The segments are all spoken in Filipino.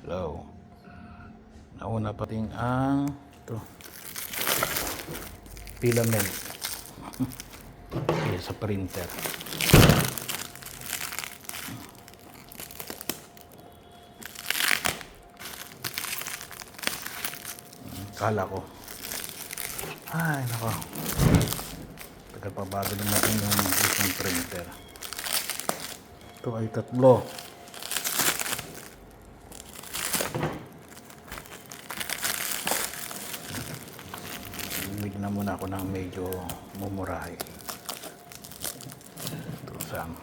Hello. Nauna pating ang ito, filament sa printer. Kala ko, ay nako, tagal pa bago dumating yung isang printer. Ito ay tatlo. Bigyan muna ako ng medyo mumurahin. Ito saan.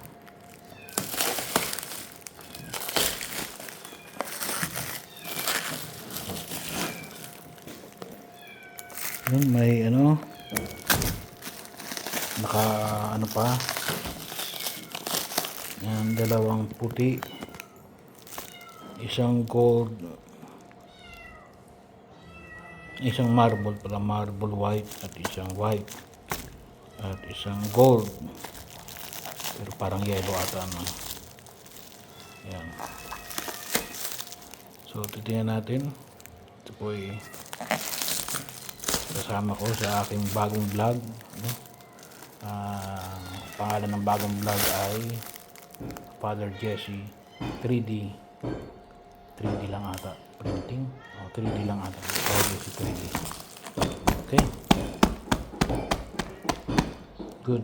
Yun, may naka pa. Yan, dalawang puti, isang gold, isang marble white at isang white at isang gold, pero parang yellow ata yan. So titingnan natin. Ito po ay kasama ko sa aking bagong vlog, pangalan ng bagong vlog ay Father Jesse 3D lang ata printing, 3D lang ata, Father Jesse 3D. Okay, good.